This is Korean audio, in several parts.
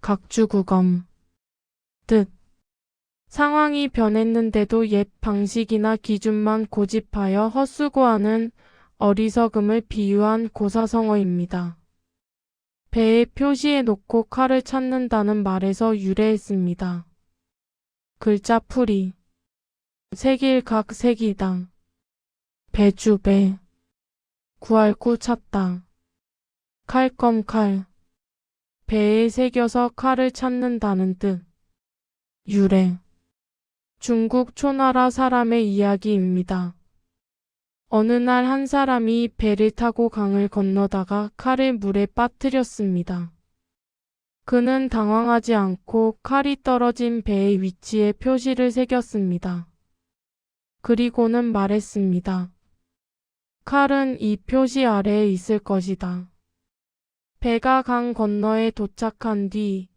각주구검. 뜻. 상황이 변했는데도 옛 방식이나 기준만 고집하여 헛수고하는 어리석음을 비유한 고사성어입니다. 배에 표시해 놓고 칼을 찾는다는 말에서 유래했습니다. 글자풀이. 색일각 색이다. 배주배. 구할구 찾다. 칼검 칼. 배에 새겨서 칼을 찾는다는 뜻. 유래. 중국 초나라 사람의 이야기입니다. 어느 날 한 사람이 배를 타고 강을 건너다가 칼을 물에 빠뜨렸습니다. 그는 당황하지 않고 칼이 떨어진 배의 위치에 표시를 새겼습니다. 그리고는 말했습니다. 칼은 이 표시 아래에 있을 것이다. 배가 강 건너에 도착한 뒤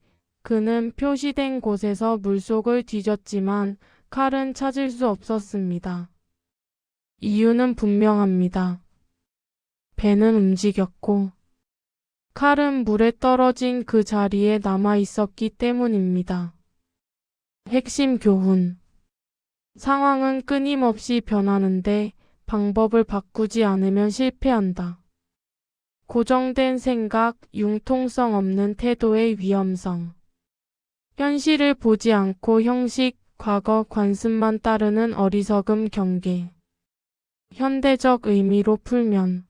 그는 표시된 곳에서 물속을 뒤졌지만 칼은 찾을 수 없었습니다. 이유는 분명합니다. 배는 움직였고 칼은 물에 떨어진 그 자리에 남아 있었기 때문입니다. 핵심 교훈. 상황은 끊임없이 변하는데 방법을 바꾸지 않으면 실패한다. 고정된 생각, 융통성 없는 태도의 위험성. 현실을 보지 않고 형식, 과거, 관습만 따르는 어리석음 경계. 현대적 의미로 풀면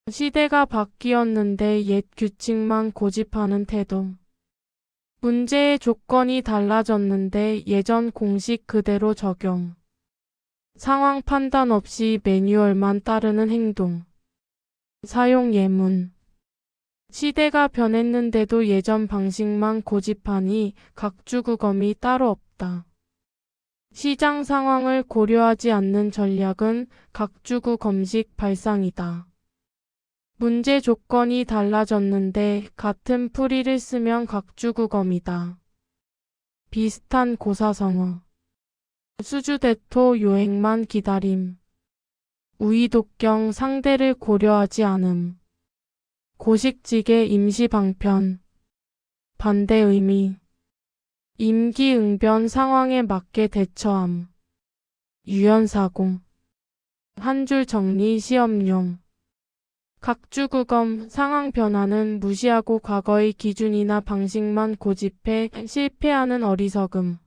시대가 바뀌었는데 옛 규칙만 고집하는 태도. 문제의 조건이 달라졌는데 예전 공식 그대로 적용. 상황 판단 없이 매뉴얼만 따르는 행동. 사용 예문. 시대가 변했는데도 예전 방식만 고집하니 각주구검이 따로 없다. 시장 상황을 고려하지 않는 전략은 각주구검식 발상이다. 문제 조건이 달라졌는데 같은 풀이를 쓰면 각주구검이다. 비슷한 고사성어. 수주대토 요행만 기다림. 우이독경 상대를 고려하지 않음. 고식지계 임시방편. 반대 의미. 임기응변 상황에 맞게 대처함. 유연사고. 한 줄 정리 시험용. 각주구검 상황 변화는 무시하고 과거의 기준이나 방식만 고집해 실패하는 어리석음.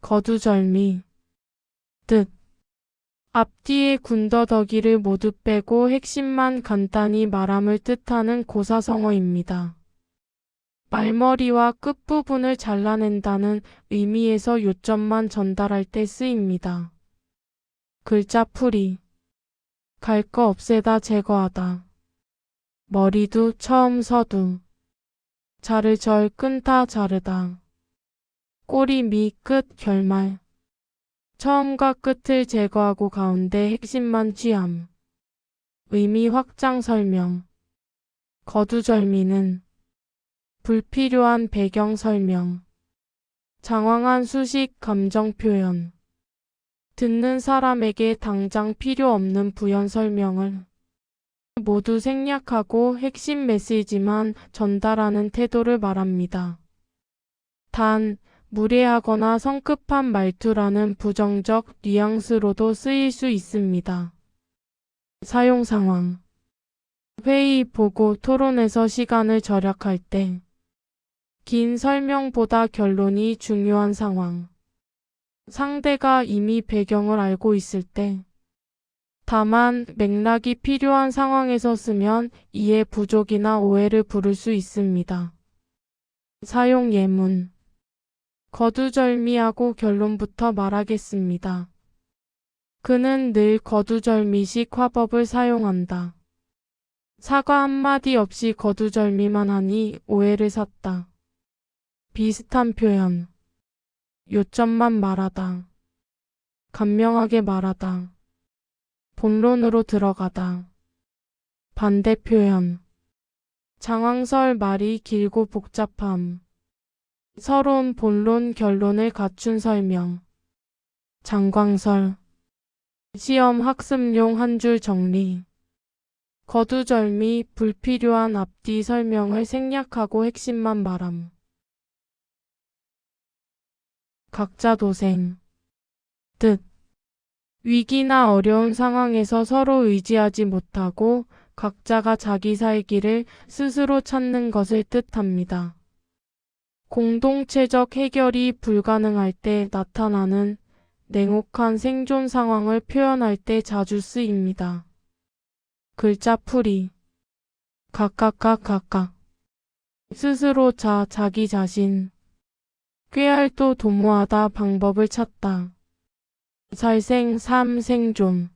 거두절미. 뜻. 앞뒤의 군더더기를 모두 빼고 핵심만 간단히 말함을 뜻하는 고사성어입니다. 말머리와 끝부분을 잘라낸다는 의미에서 요점만 전달할 때 쓰입니다. 글자풀이. 갈 거 없애다 제거하다. 머리두 처음 서두. 자를 절 끊다 자르다. 꼬리 미 끝 결말. 처음과 끝을 제거하고 가운데 핵심만 취함. 의미 확장 설명. 거두절미는 불필요한 배경 설명. 장황한 수식 감정 표현. 듣는 사람에게 당장 필요 없는 부연 설명을 모두 생략하고 핵심 메시지만 전달하는 태도를 말합니다. 단, 무례하거나 성급한 말투라는 부정적 뉘앙스로도 쓰일 수 있습니다. 사용 상황. 회의, 보고, 토론에서 시간을 절약할 때. 긴 설명보다 결론이 중요한 상황. 상대가 이미 배경을 알고 있을 때. 다만 맥락이 필요한 상황에서 쓰면 이해 부족이나 오해를 부를 수 있습니다. 사용 예문. 거두절미하고 결론부터 말하겠습니다. 그는 늘 거두절미식 화법을 사용한다. 사과 한마디 없이 거두절미만 하니 오해를 샀다. 비슷한 표현. 요점만 말하다. 간명하게 말하다. 본론으로 들어가다. 반대 표현. 장황설 말이 길고 복잡함. 서론, 본론, 결론을 갖춘 설명. 장광설. 시험 학습용 한 줄 정리. 거두절미, 불필요한 앞뒤 설명을 생략하고 핵심만 말함. 각자도생. 뜻. 위기나 어려운 상황에서 서로 의지하지 못하고 각자가 자기 살 길을 스스로 찾는 것을 뜻합니다. 공동체적 해결이 불가능할 때 나타나는 냉혹한 생존 상황을 표현할 때 자주 쓰입니다. 글자풀이. 각각. 스스로 자기 자신. 꾀알도 도모하다 방법을 찾다. 삶 생존.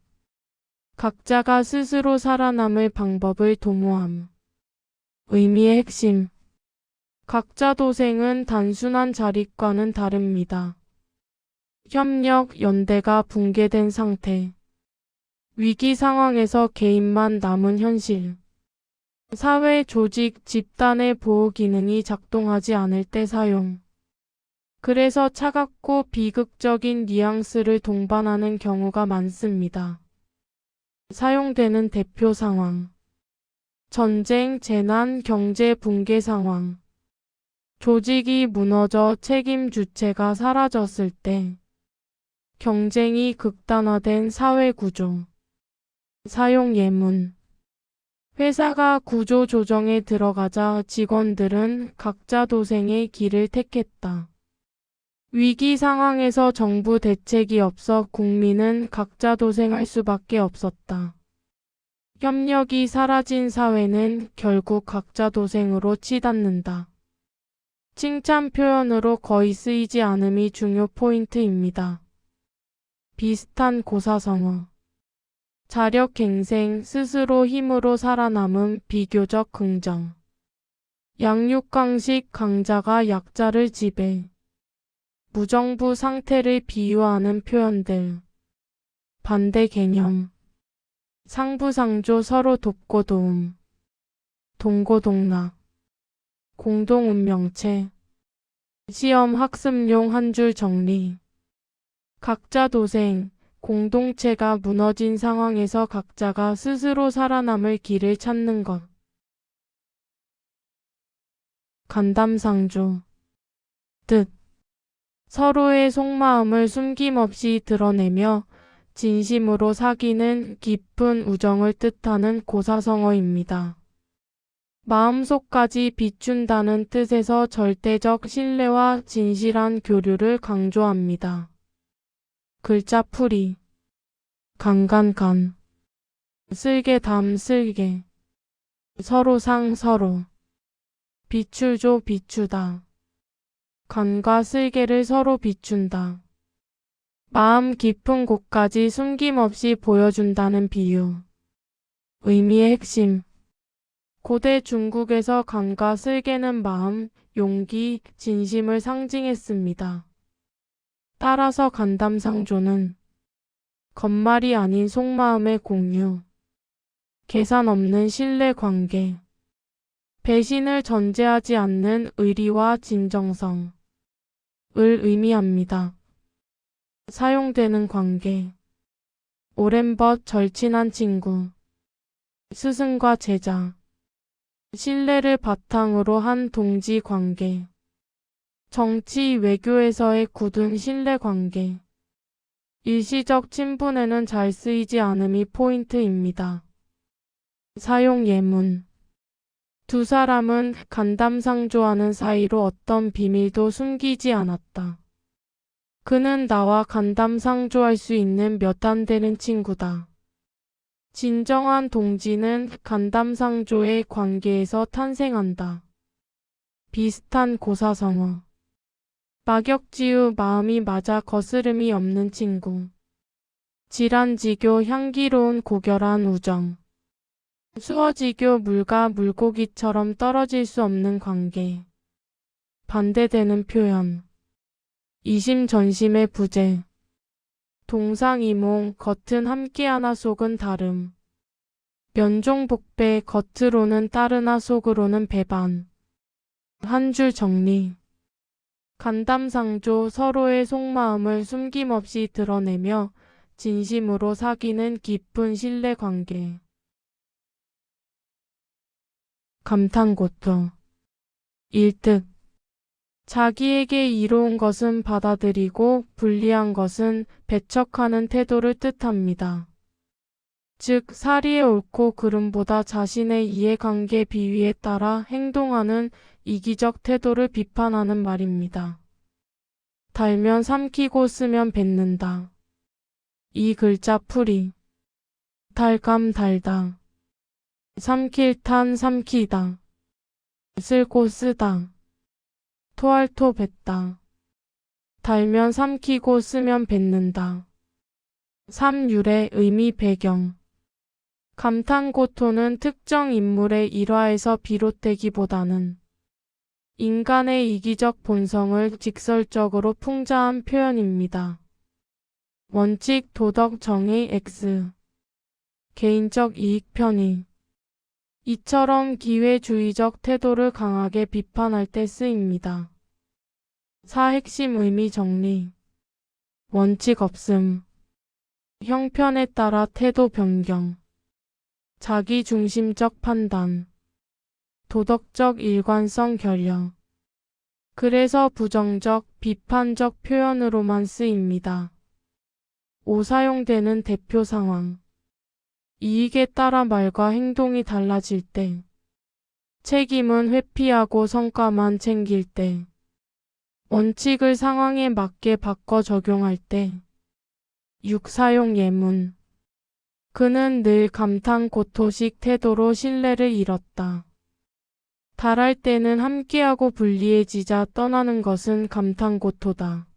각자가 스스로 살아남을 방법을 도모함. 의미의 핵심. 각자도생은 단순한 자립과는 다릅니다. 협력, 연대가 붕괴된 상태. 위기 상황에서 개인만 남은 현실. 사회, 조직, 집단의 보호 기능이 작동하지 않을 때 사용. 그래서 차갑고 비극적인 뉘앙스를 동반하는 경우가 많습니다. 사용되는 대표 상황. 전쟁, 재난, 경제 붕괴 상황. 조직이 무너져 책임 주체가 사라졌을 때. 경쟁이 극단화된 사회 구조. 사용 예문. 회사가 구조 조정에 들어가자 직원들은 각자 도생의 길을 택했다. 위기 상황에서 정부 대책이 없어 국민은 각자 도생할 수밖에 없었다. 협력이 사라진 사회는 결국 각자 도생으로 치닫는다. 칭찬 표현으로 거의 쓰이지 않음이 중요 포인트입니다. 비슷한 고사성어. 자력갱생, 스스로 힘으로 살아남음, 비교적 긍정. 양육강식, 강자가 약자를 지배. 무정부 상태를 비유하는 표현들. 반대 개념. 상부상조, 서로 돕고 도움. 동고동락. 공동운명체. 시험 학습용 한 줄 정리. 각자 도생. 공동체가 무너진 상황에서 각자가 스스로 살아남을 길을 찾는 것. 간담상조. 뜻. 서로의 속마음을 숨김없이 드러내며 진심으로 사귀는 깊은 우정을 뜻하는 고사성어입니다. 마음속까지 비춘다는 뜻에서 절대적 신뢰와 진실한 교류를 강조합니다. 글자풀이. 간간간. 쓸개담 쓸개. 서로상 서로. 비출조 비추다. 간과 쓸개를 서로 비춘다. 마음 깊은 곳까지 숨김없이 보여준다는 비유. 의미의 핵심. 고대 중국에서 간과 쓸개는 마음, 용기, 진심을 상징했습니다. 따라서 간담상조는 겉말이 아닌 속마음의 공유, 계산 없는 신뢰관계, 배신을 전제하지 않는 의리와 진정성을 의미합니다. 사용되는 관계. 오랜 벗 절친한 친구. 스승과 제자. 신뢰를 바탕으로 한 동지 관계. 정치, 외교에서의 굳은 신뢰관계. 일시적 친분에는 잘 쓰이지 않음이 포인트입니다. 사용 예문. 두 사람은 간담상조하는 사이로 어떤 비밀도 숨기지 않았다. 그는 나와 간담상조할 수 있는 몇 안 되는 친구다. 진정한 동지는 간담상조의 관계에서 탄생한다. 비슷한 고사성어. 막역지우 마음이 맞아 거스름이 없는 친구. 질환지교 향기로운 고결한 우정. 수어지교 물과 물고기처럼 떨어질 수 없는 관계. 반대되는 표현. 이심전심의 부재. 동상이몽 겉은 함께하나 속은 다름. 면종복배 겉으로는 따르나 속으로는 배반. 한 줄 정리. 간담상조 서로의 속마음을 숨김없이 드러내며 진심으로 사귀는 깊은 신뢰관계. 감탄고토. 일뜻 자기에게 이로운 것은 받아들이고 불리한 것은 배척하는 태도를 뜻합니다. 즉 사리의 옳고 그름보다 자신의 이해관계 비위에 따라 행동하는 이기적 태도를 비판하는 말입니다. 달면 삼키고 쓰면 뱉는다. 이 글자 풀이 달감 달다. 삼킬 탄 삼키다. 쓸고 쓰다. 토할토 뱉다. 달면 삼키고 쓰면 뱉는다. 삼율의 의미 배경 감탄고토는 특정 인물의 일화에서 비롯되기보다는 인간의 이기적 본성을 직설적으로 풍자한 표현입니다. 원칙, 도덕, 정의, X 개인적 이익 편의 이처럼 기회주의적 태도를 강하게 비판할 때 쓰입니다. 사 핵심 의미 정리 원칙 없음 형편에 따라 태도 변경 자기중심적 판단 도덕적 일관성 결여 그래서 부정적, 비판적 표현으로만 쓰입니다. 5. 사용되는 대표 상황 이익에 따라 말과 행동이 달라질 때 책임은 회피하고 성과만 챙길 때 원칙을 상황에 맞게 바꿔 적용할 때 6. 사용 예문 그는 늘 감탄고토식 태도로 신뢰를 잃었다. 달할 때는 함께하고 불리해지자 떠나는 것은 감탄고토다.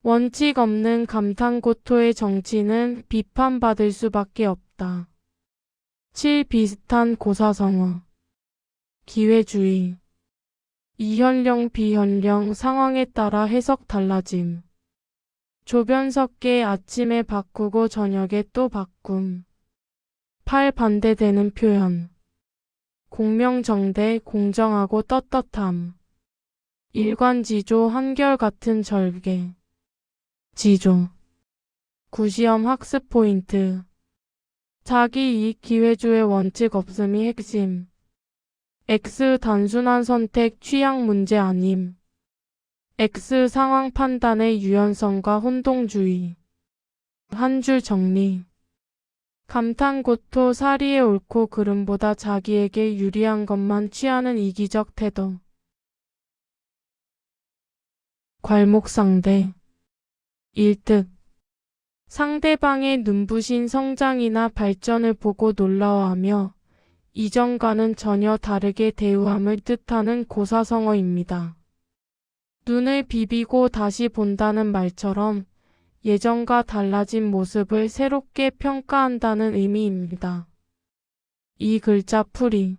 원칙 없는 감탄고토의 정치는 비판받을 수밖에 없다. 7. 비슷한 고사성어 기회주의 이현령 비현령 상황에 따라 해석 달라짐 조변 섞게 아침에 바꾸고 저녁에 또 바꿈 8. 반대되는 표현 공명정대 공정하고 떳떳함 일관지조 한결같은 절개 지조 9. 시험 학습 포인트 자기이익 기회주의 원칙 없음이 핵심 X 단순한 선택 취향 문제 아님 X 상황 판단의 유연성과 혼동주의 한 줄 정리 감탄고토 사리의 옳고 그름보다 자기에게 유리한 것만 취하는 이기적 태도 괄목상대 일뜻 상대방의 눈부신 성장이나 발전을 보고 놀라워하며 이전과는 전혀 다르게 대우함을 뜻하는 고사성어입니다. 눈을 비비고 다시 본다는 말처럼 예전과 달라진 모습을 새롭게 평가한다는 의미입니다. 이 글자 풀이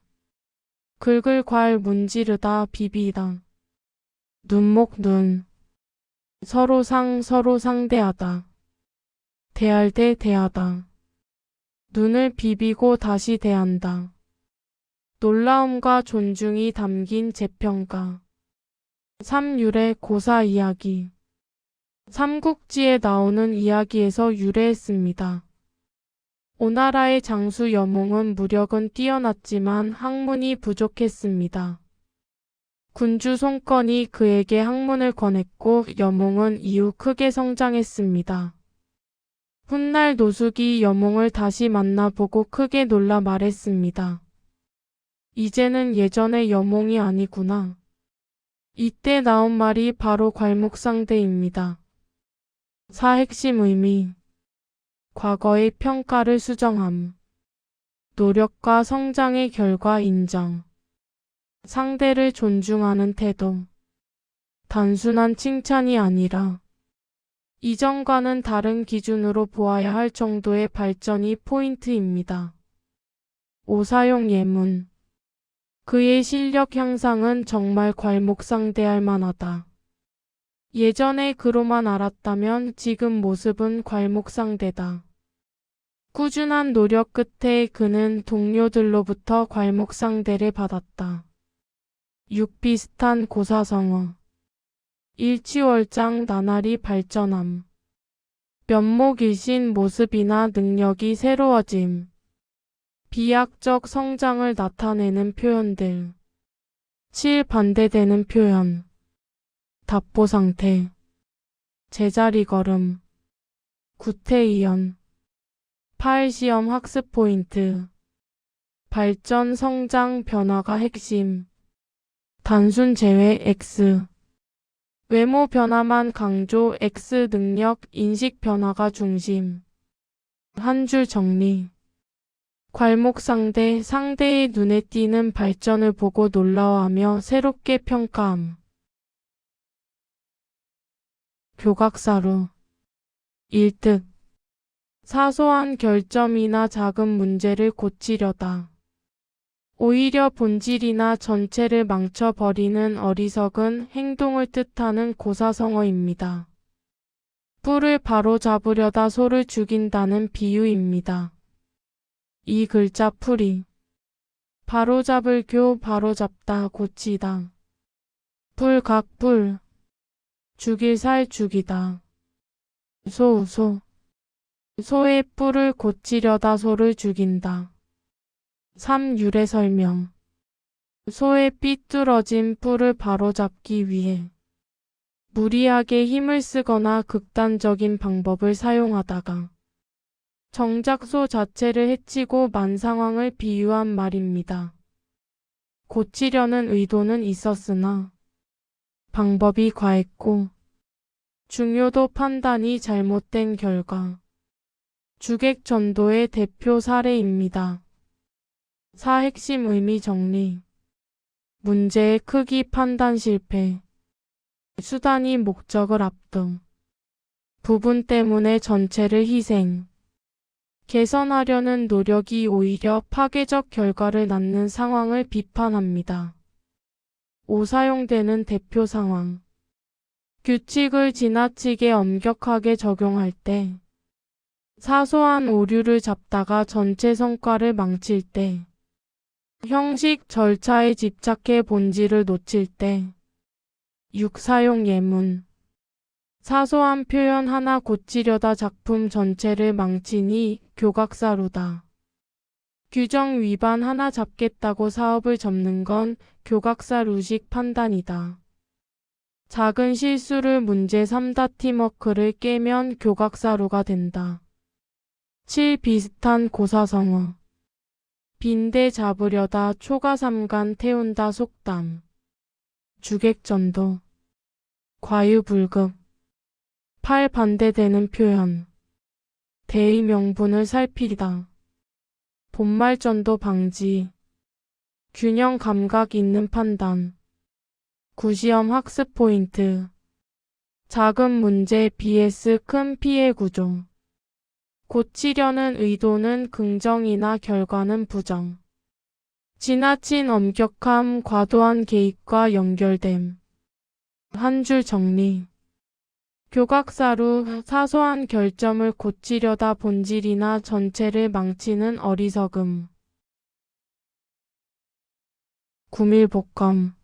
긁을 괄 문지르다 비비다 눈목 눈 서로 서로 상대하다 대할 때 대하다 눈을 비비고 다시 대한다 놀라움과 존중이 담긴 재평가 삼율의 고사 이야기 삼국지에 나오는 이야기에서 유래했습니다. 오나라의 장수 여몽은 무력은 뛰어났지만 학문이 부족했습니다. 군주 송건이 그에게 학문을 권했고 여몽은 이후 크게 성장했습니다. 훗날 노숙이 여몽을 다시 만나보고 크게 놀라 말했습니다. 이제는 예전의 여몽이 아니구나. 이때 나온 말이 바로 괄목상대입니다. 사 핵심 의미 과거의 평가를 수정함 노력과 성장의 결과 인정 상대를 존중하는 태도 단순한 칭찬이 아니라 이전과는 다른 기준으로 보아야 할 정도의 발전이 포인트입니다. 5. 사용 예문 그의 실력 향상은 정말 괄목상대할 만하다. 예전에 그로만 알았다면 지금 모습은 괄목상대다. 꾸준한 노력 끝에 그는 동료들로부터 괄목상대를 받았다. 6. 비슷한 고사성어 일취월장 나날이 발전함 면목일신 모습이나 능력이 새로워짐 비약적 성장을 나타내는 표현들. 7. 반대되는 표현. 답보 상태. 제자리 걸음. 구태의연. 8. 시험 학습 포인트. 발전, 성장, 변화가 핵심. 단순 제외 X. 외모 변화만 강조 X 능력, 인식 변화가 중심. 한 줄 정리. 괄목상대, 상대의 눈에 띄는 발전을 보고 놀라워하며 새롭게 평가함. 교각사루. 일득. 사소한 결점이나 작은 문제를 고치려다. 오히려 본질이나 전체를 망쳐버리는 어리석은 행동을 뜻하는 고사성어입니다. 뿔을 바로잡으려다 소를 죽인다는 비유입니다. 이 글자 풀이. 바로잡을 교, 바로잡다, 고치다. 풀각, 뿔. 죽일 살, 죽이다. 소. 소의 뿔을 고치려다 소를 죽인다. 3. 유래 설명. 소의 삐뚤어진 뿔을 바로잡기 위해 무리하게 힘을 쓰거나 극단적인 방법을 사용하다가 정작 소 자체를 해치고 만 상황을 비유한 말입니다. 고치려는 의도는 있었으나 방법이 과했고 중요도 판단이 잘못된 결과. 주객전도의 대표 사례입니다. 4. 핵심 의미 정리. 문제의 크기 판단 실패. 수단이 목적을 압도. 부분 때문에 전체를 희생. 개선하려는 노력이 오히려 파괴적 결과를 낳는 상황을 비판합니다. 5. 사용되는 대표 상황. 규칙을 지나치게 엄격하게 적용할 때, 사소한 오류를 잡다가 전체 성과를 망칠 때, 형식 절차에 집착해 본질을 놓칠 때. 6. 사용 예문. 사소한 표현 하나 고치려다 작품 전체를 망치니 교각사루다. 규정 위반 하나 잡겠다고 사업을 접는 건 교각사루식 판단이다. 작은 실수를 문제 삼다 팀워크를 깨면 교각사루가 된다. 7. 비슷한 고사성어. 빈대 잡으려다 초가삼간 태운다 속담. 주객전도. 과유불급. 8. 반대되는 표현. 대의 명분을 살피다. 본말전도 방지. 균형 감각 있는 판단. 9. 시험 학습 포인트. 작은 문제 vs 큰 피해 구조. 고치려는 의도는 긍정이나 결과는 부정. 지나친 엄격함, 과도한 개입과 연결됨. 한 줄 정리. 교각사루, 사소한 결점을 고치려다 본질이나 전체를 망치는 어리석음. 구밀복검.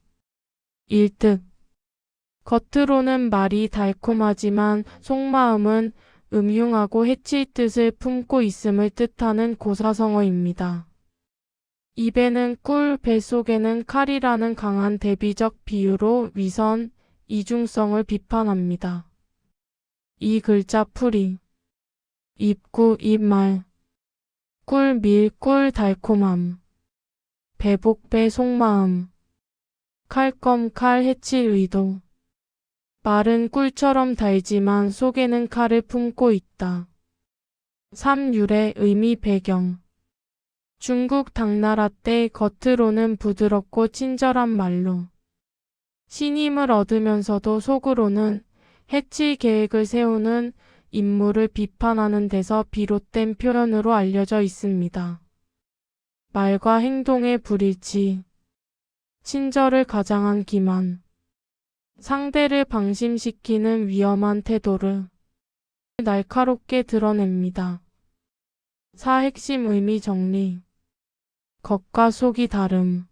일득. 겉으로는 말이 달콤하지만 속마음은 음흉하고 해칠 뜻을 품고 있음을 뜻하는 고사성어입니다. 입에는 꿀, 뱃속에는 칼이라는 강한 대비적 비유로 위선, 이중성을 비판합니다. 이 글자 풀이. 입구, 입말. 꿀, 밀, 꿀, 달콤함. 배복배, 속마음. 칼검, 칼, 해칠 의도. 말은 꿀처럼 달지만 속에는 칼을 품고 있다. 3. 유래, 의미, 배경. 중국 당나라 때 겉으로는 부드럽고 친절한 말로 신임을 얻으면서도 속으로는 해칠 계획을 세우는 인물을 비판하는 데서 비롯된 표현으로 알려져 있습니다. 말과 행동의 불일치. 친절을 가장한 기만. 상대를 방심시키는 위험한 태도를 날카롭게 드러냅니다. 4. 핵심 의미 정리. 겉과 속이 다름.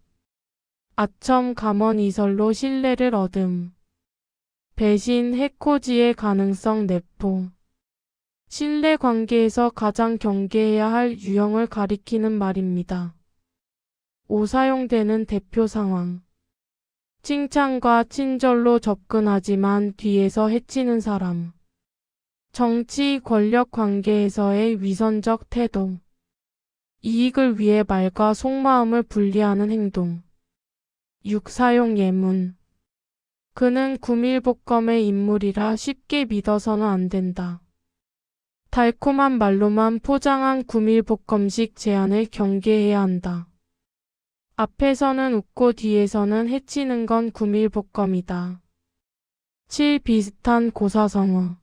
아첨 감언이설로 신뢰를 얻음. 배신, 해코지의 가능성 내포. 신뢰 관계에서 가장 경계해야 할 유형을 가리키는 말입니다. 사용되는 대표 상황. 칭찬과 친절로 접근하지만 뒤에서 해치는 사람. 정치 권력 관계에서의 위선적 태도. 이익을 위해 말과 속마음을 분리하는 행동. 사용 예문. 그는 구밀복검의 인물이라 쉽게 믿어서는 안 된다. 달콤한 말로만 포장한 구밀복검식 제안을 경계해야 한다. 앞에서는 웃고 뒤에서는 해치는 건 구밀복검이다. 비슷한 고사성어.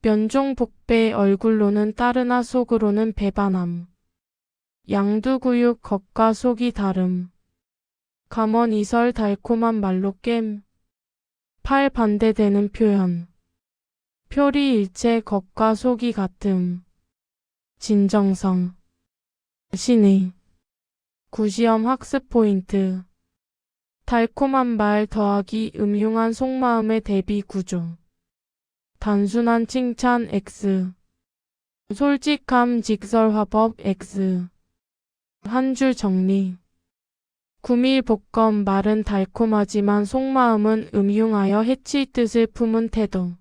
면종복배 얼굴로는 따르나 속으로는 배반함. 양두구육 겉과 속이 다름. 감언이설 달콤한 말로 깸. 반대되는 표현. 표리일체 겉과 속이 같음. 진정성. 신의. 구시험 학습 포인트. 달콤한 말 더하기 음흉한 속마음의 대비 구조. 단순한 칭찬 X. 솔직함 직설화법 X. 한 줄 정리. 구밀복검 말은 달콤하지만 속마음은 음흉하여 해칠 뜻을 품은 태도.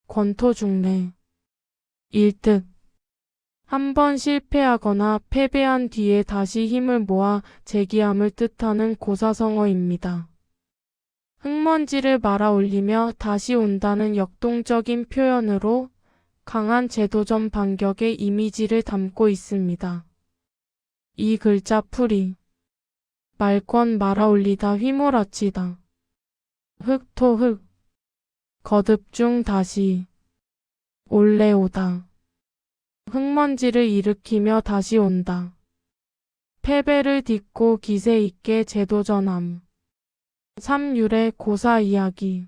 권토중래. 일뜻. 한 번 실패하거나 패배한 뒤에 다시 힘을 모아 재기함을 뜻하는 고사성어입니다. 흙먼지를 말아 올리며 다시 온다는 역동적인 표현으로 강한 제도전 반격의 이미지를 담고 있습니다. 이 글자 풀이. 말권 말아 올리다 휘몰아치다. 흙토흙. 거듭 중 다시. 올레오다. 흙먼지를 일으키며 다시 온다. 패배를 딛고 기세 있게 재도전함. 삼율의 고사 이야기.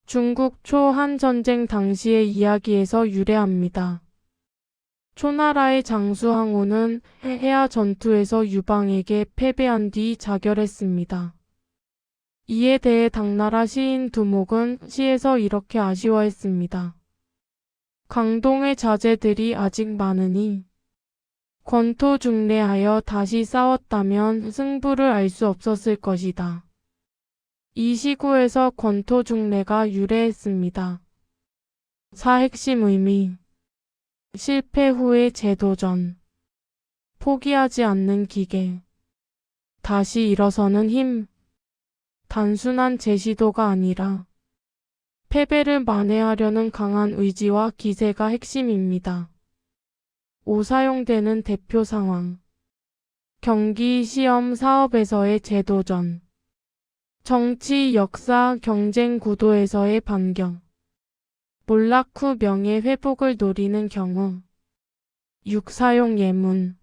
중국 초한전쟁 당시의 이야기에서 유래합니다. 초나라의 장수항우는 해야 전투에서 유방에게 패배한 뒤 자결했습니다. 이에 대해 당나라 시인 두목은 시에서 이렇게 아쉬워했습니다. 강동의 자제들이 아직 많으니 권토중래하여 다시 싸웠다면 승부를 알 수 없었을 것이다. 이 시구에서 권토중래가 유래했습니다. 핵심 의미. 실패 후의 재도전. 포기하지 않는 기계. 다시 일어서는 힘. 단순한 재시도가 아니라 패배를 만회하려는 강한 의지와 기세가 핵심입니다. 사용되는 대표 상황. 경기, 시험, 사업에서의 재도전. 정치, 역사, 경쟁 구도에서의 반격. 몰락 후 명예 회복을 노리는 경우. 사용 예문.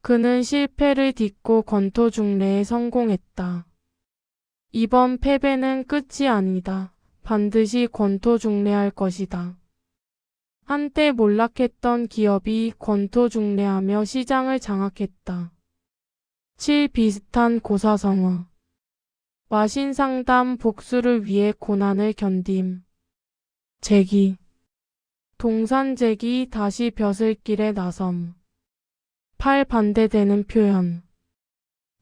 그는 실패를 딛고 권토중래에 성공했다. 이번 패배는 끝이 아니다. 반드시 권토중래할 것이다. 한때 몰락했던 기업이 권토중래하며 시장을 장악했다. 비슷한 고사성어. 와신상담 복수를 위해 고난을 견딤. 재기. 동산재기 다시 벼슬길에 나섬. 반대되는 표현.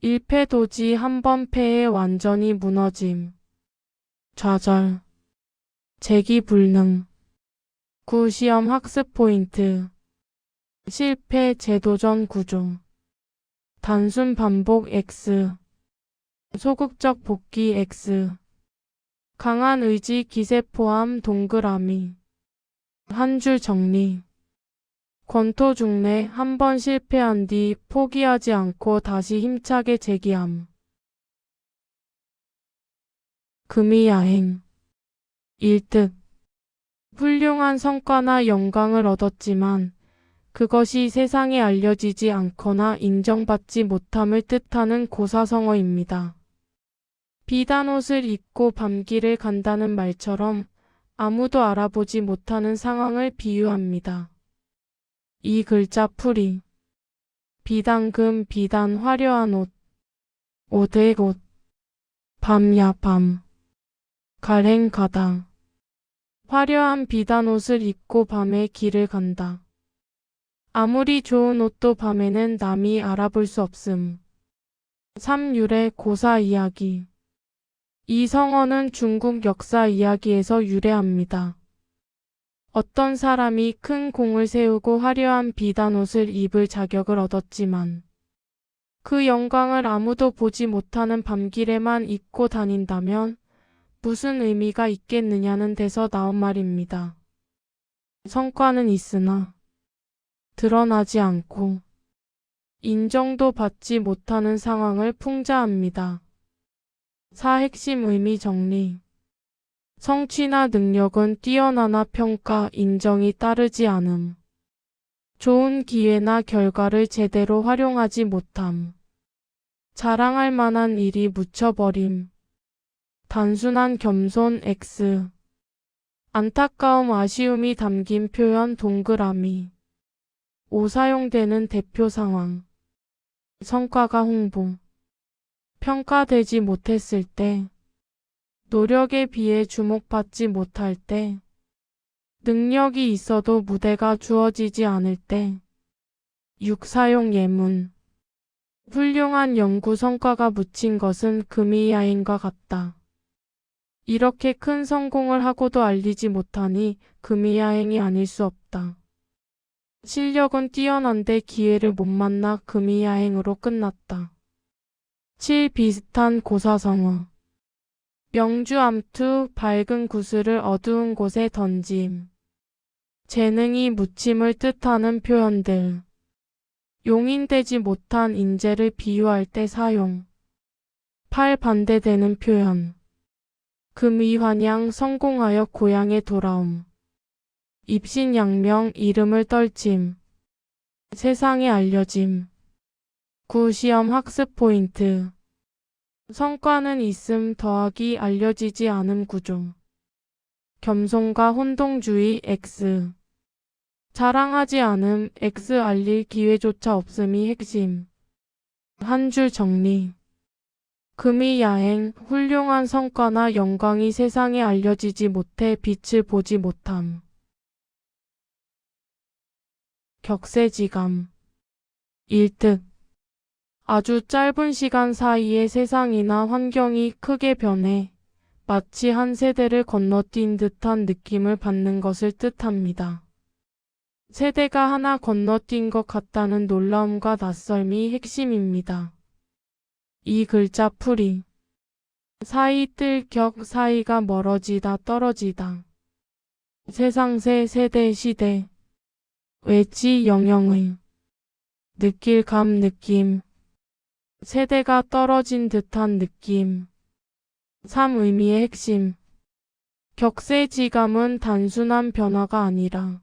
일패도지 한 번 패에 완전히 무너짐. 좌절. 재기불능. 구시험 학습 포인트. 실패 재도전 구조. 단순 반복 X. 소극적 복귀 X. 강한 의지 기세 포함 동그라미. 한 줄 정리. 권토중래 한 번 실패한 뒤 포기하지 않고 다시 힘차게 재기함. 금이야행. 일뜻. 훌륭한 성과나 영광을 얻었지만 그것이 세상에 알려지지 않거나 인정받지 못함을 뜻하는 고사성어입니다. 비단 옷을 입고 밤길을 간다는 말처럼 아무도 알아보지 못하는 상황을 비유합니다. 이 글자 풀이. 비단금 비단 화려한 옷. 옷의 옷. 밤야 밤. 갈행 가다. 화려한 비단 옷을 입고 밤에 길을 간다. 아무리 좋은 옷도 밤에는 남이 알아볼 수 없음. 3. 유래 고사 이야기. 이 성어는 중국 역사 이야기에서 유래합니다. 어떤 사람이 큰 공을 세우고 화려한 비단 옷을 입을 자격을 얻었지만 그 영광을 아무도 보지 못하는 밤길에만 입고 다닌다면 무슨 의미가 있겠느냐는 데서 나온 말입니다. 성과는 있으나 드러나지 않고 인정도 받지 못하는 상황을 풍자합니다. 4. 핵심 의미 정리. 성취나 능력은 뛰어나나 평가, 인정이 따르지 않음. 좋은 기회나 결과를 제대로 활용하지 못함. 자랑할 만한 일이 묻혀버림. 단순한 겸손 X. 안타까움, 아쉬움이 담긴 표현 동그라미. 5. 사용되는 대표 상황. 성과가 홍보. 평가되지 못했을 때. 노력에 비해 주목받지 못할 때. 능력이 있어도 무대가 주어지지 않을 때. 6. 사용 예문. 훌륭한 연구 성과가 묻힌 것은 금이야행과 같다. 이렇게 큰 성공을 하고도 알리지 못하니 금이야행이 아닐 수 없다. 실력은 뛰어난데 기회를 못 만나 금이야행으로 끝났다. 7. 비슷한 고사성어. 명주 암투, 밝은 구슬을 어두운 곳에 던짐. 재능이 묻힘을 뜻하는 표현들. 용인되지 못한 인재를 비유할 때 사용. 8. 반대되는 표현. 금이환양, 성공하여 고향에 돌아옴. 입신양명, 이름을 떨짐. 세상에 알려짐. 9. 시험 학습 포인트. 성과는 있음 더하기 알려지지 않음 구조. 겸손과 혼동주의 X. 자랑하지 않음 X, 알릴 기회조차 없음이 핵심. 한 줄 정리. 금이야행, 훌륭한 성과나 영광이 세상에 알려지지 못해 빛을 보지 못함. 격세지감. 일득. 아주 짧은 시간 사이에 세상이나 환경이 크게 변해 마치 한 세대를 건너뛴 듯한 느낌을 받는 것을 뜻합니다. 세대가 하나 건너뛴 것 같다는 놀라움과 낯설미 핵심입니다. 이 글자 풀이. 사이 뜰 격, 사이가 멀어지다 떨어지다. 세상새, 세대, 시대. 외치, 영영의. 느낄 감, 느낌. 세대가 떨어진 듯한 느낌. 3. 의미의 핵심. 격세지감은 단순한 변화가 아니라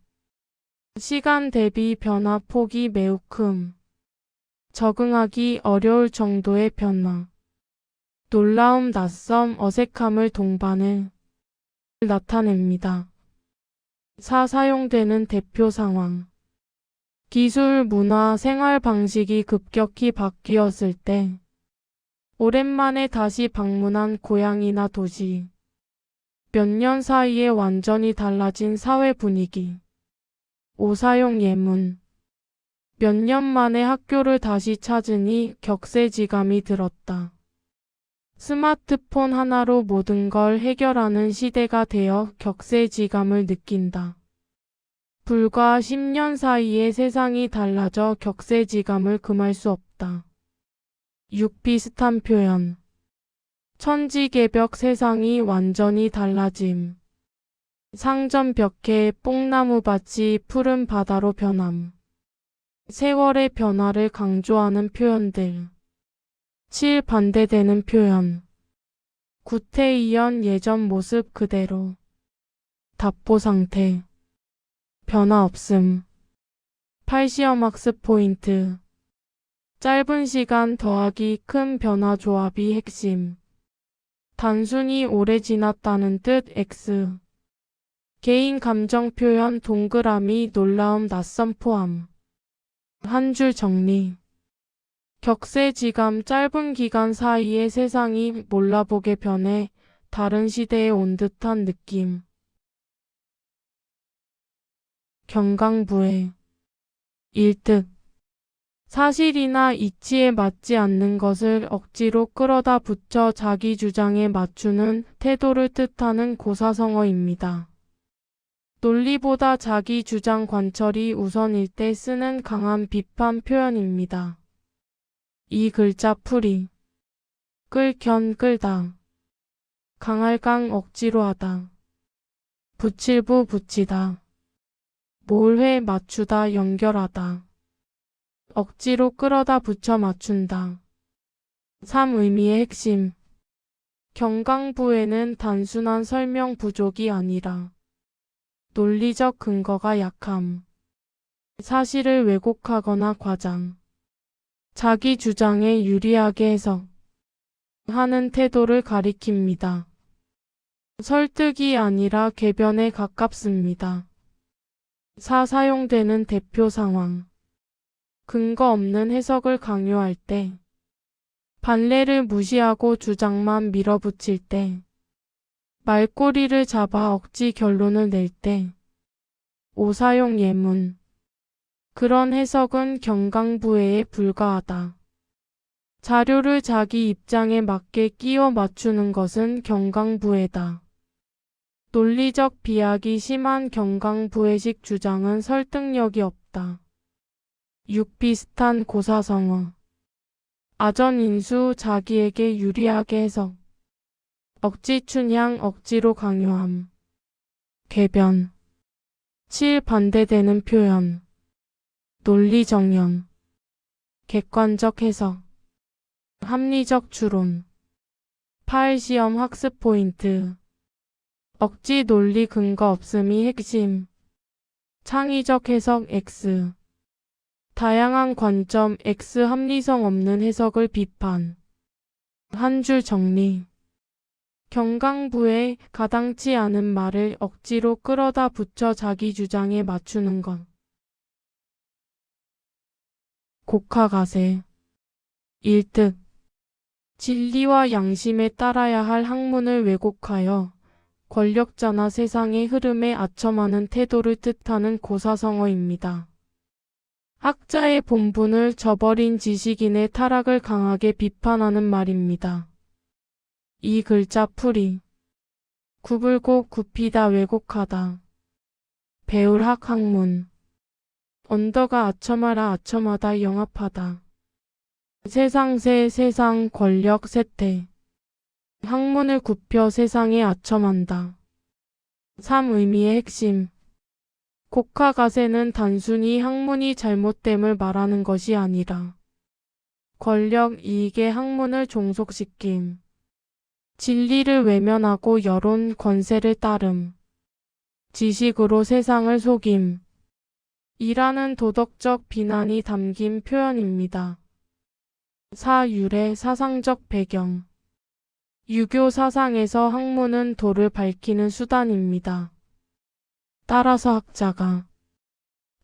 시간 대비 변화 폭이 매우 큼. 적응하기 어려울 정도의 변화. 놀라움, 낯섦, 어색함을 동반을 나타냅니다. 4. 사용되는 대표 상황. 기술, 문화, 생활 방식이 급격히 바뀌었을 때, 오랜만에 다시 방문한 고향이나 도시, 몇 년 사이에 완전히 달라진 사회 분위기. 5. 사용 예문. 몇 년 만에 학교를 다시 찾으니 격세지감이 들었다. 스마트폰 하나로 모든 걸 해결하는 시대가 되어 격세지감을 느낀다. 불과 10년 사이에 세상이 달라져 격세지감을 금할 수 없다. 6. 비슷한 표현. 천지개벽, 세상이 완전히 달라짐. 상전벽해, 뽕나무밭이 푸른 바다로 변함. 세월의 변화를 강조하는 표현들. 7. 반대되는 표현. 구태의연, 예전 모습 그대로. 답보 상태. 변화 없음. 8. 시험 학습 포인트. 짧은 시간 더하기 큰 변화 조합이 핵심. 단순히 오래 지났다는 뜻 X. 개인 감정 표현 동그라미, 놀라움, 낯선 포함. 한 줄 정리. 격세지감, 짧은 기간 사이에 세상이 몰라보게 변해 다른 시대에 온 듯한 느낌. 경강부회. 1득. 사실이나 이치에 맞지 않는 것을 억지로 끌어다 붙여 자기 주장에 맞추는 태도를 뜻하는 고사성어입니다. 논리보다 자기 주장 관철이 우선일 때 쓰는 강한 비판 표현입니다. 이 글자 풀이. 끌견 끌다. 강할 강 억지로 하다. 붙일부 붙이다. 몰회 맞추다 연결하다. 억지로 끌어다 붙여 맞춘다. 3. 의미의 핵심. 경강부회는 단순한 설명 부족이 아니라 논리적 근거가 약함, 사실을 왜곡하거나 과장, 자기 주장에 유리하게 해석하는 태도를 가리킵니다. 설득이 아니라 궤변에 가깝습니다. 4. 사용되는 대표 상황. 근거 없는 해석을 강요할 때, 판례를 무시하고 주장만 밀어붙일 때, 말꼬리를 잡아 억지 결론을 낼 때, 5. 사용 예문. 그런 해석은 경강부회에 불과하다. 자료를 자기 입장에 맞게 끼워 맞추는 것은 경강부회다. 논리적 비약이 심한 경강부회식 주장은 설득력이 없다. 6. 비슷한 고사성어. 아전인수 자기에게 유리하게 해석. 억지 춘향 억지로 강요함. 궤변. 7. 반대되는 표현. 논리 정연. 객관적 해석. 합리적 추론. 8. 시험 학습 포인트. 억지 논리 근거 없음이 핵심. 창의적 해석 X. 다양한 관점 X 합리성 없는 해석을 비판. 한 줄 정리. 경강부회 가당치 않은 말을 억지로 끌어다 붙여 자기 주장에 맞추는 것. 곡하가세. 1득. 진리와 양심에 따라야 할 학문을 왜곡하여 권력자나 세상의 흐름에 아첨하는 태도를 뜻하는 고사성어입니다. 학자의 본분을 저버린 지식인의 타락을 강하게 비판하는 말입니다. 이 글자 풀이. 구불고 굽히다 왜곡하다. 배울학 학문. 언더가 아첨하라 아첨하다 영합하다. 세상세 세상 권력 세태. 학문을 굽혀 세상에 아첨한다. 3. 의미의 핵심. 곡하가세는 단순히 학문이 잘못됨을 말하는 것이 아니라 권력 이익에 학문을 종속시킴, 진리를 외면하고 여론 권세를 따름, 지식으로 세상을 속임, 이라는 도덕적 비난이 담긴 표현입니다. 4. 유래 사상적 배경. 유교 사상에서 학문은 도를 밝히는 수단입니다. 따라서 학자가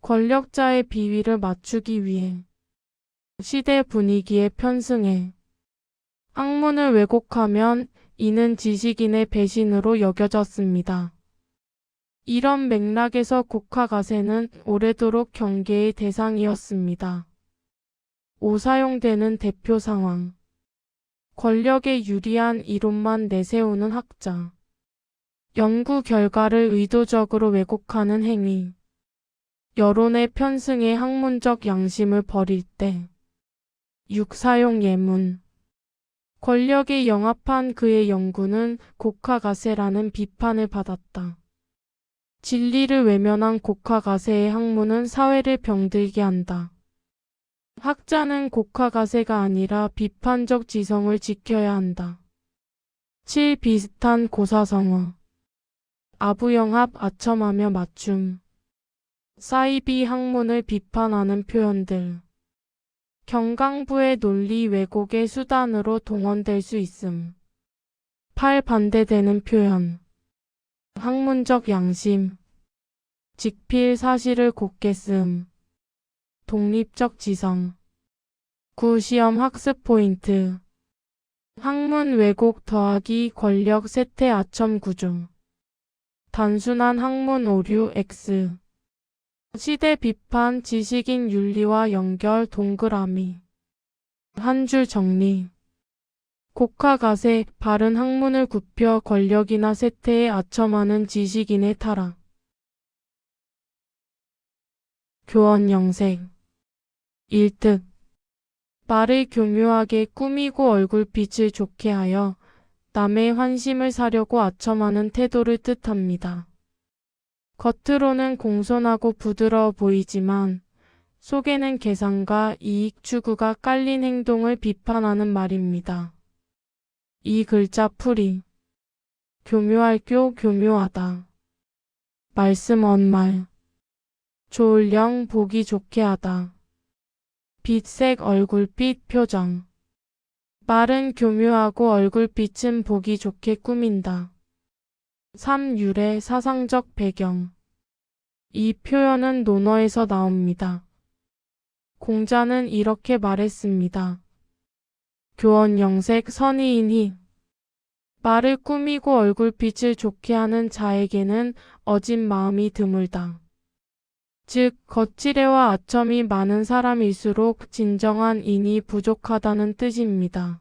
권력자의 비위를 맞추기 위해 시대 분위기에 편승해 학문을 왜곡하면 이는 지식인의 배신으로 여겨졌습니다. 이런 맥락에서 곡하가세는 오래도록 경계의 대상이었습니다. 5. 사용되는 대표 상황. 권력에 유리한 이론만 내세우는 학자. 연구 결과를 의도적으로 왜곡하는 행위. 여론의 편승에 학문적 양심을 버릴 때. 6. 사용 예문. 권력에 영합한 그의 연구는 곡하가세라는 비판을 받았다. 진리를 외면한 곡하가세의 학문은 사회를 병들게 한다. 학자는 곡하가세가 아니라 비판적 지성을 지켜야 한다. 7. 비슷한 고사성어. 아부영합 아첨하며 맞춤. 사이비 학문을 비판하는 표현들. 경강부의 논리 왜곡의 수단으로 동원될 수 있음. 8. 반대되는 표현. 학문적 양심. 직필 사실을 곧게 쓰음. 독립적 지성. 9. 시험 학습 포인트. 학문 왜곡 더하기 권력 세태 아첨 구조. 단순한 학문 오류 X. 시대 비판, 지식인 윤리와 연결, 동그라미. 한 줄 정리. 곡하가세, 바른 학문을 굽혀 권력이나 세태에 아첨하는 지식인의 타락. 교원 영색. 일뜻. 말을 교묘하게 꾸미고 얼굴빛을 좋게 하여 남의 환심을 사려고 아첨하는 태도를 뜻합니다. 겉으로는 공손하고 부드러워 보이지만 속에는 계산과 이익 추구가 깔린 행동을 비판하는 말입니다. 이 글자 풀이. 교묘할 교묘하다. 말씀 언말. 좋을령 보기 좋게 하다. 빛색 얼굴빛 표정. 말은 교묘하고 얼굴빛은 보기 좋게 꾸민다. 3. 유래 사상적 배경. 이 표현은 논어에서 나옵니다. 공자는 이렇게 말했습니다. 교원 영색 선의인이 말을 꾸미고 얼굴빛을 좋게 하는 자에게는 어진 마음이 드물다. 즉 거칠애와 아첨이 많은 사람일수록 진정한 인이 부족하다는 뜻입니다.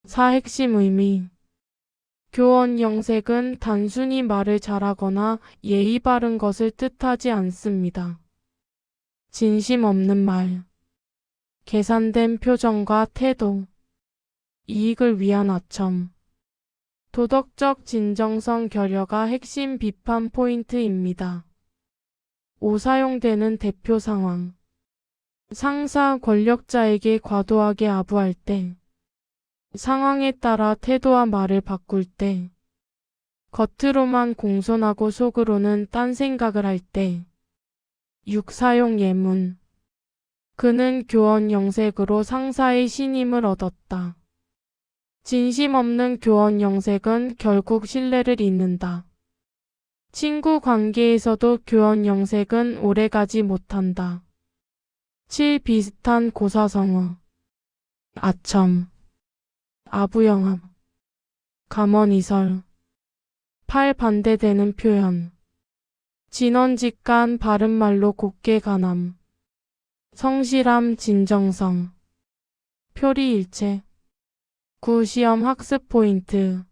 4. 핵심 의미. 교원 영색은 단순히 말을 잘하거나 예의 바른 것을 뜻하지 않습니다. 진심 없는 말, 계산된 표정과 태도, 이익을 위한 아첨, 도덕적 진정성 결여가 핵심 비판 포인트입니다. 5. 사용되는 대표 상황. 상사 권력자에게 과도하게 아부할 때, 상황에 따라 태도와 말을 바꿀 때, 겉으로만 공손하고 속으로는 딴 생각을 할 때. 6. 사용 예문. 그는 교원 영색으로 상사의 신임을 얻었다. 진심 없는 교원 영색은 결국 신뢰를 잃는다. 친구 관계에서도 교원 영색은 오래가지 못한다. 7. 비슷한 고사성어. 아첨, 아부영함, 감언이설. 8. 반대되는 표현. 진언직간 바른말로 곱게 간함, 성실함 진정성, 표리일체. 9. 시험 학습 포인트.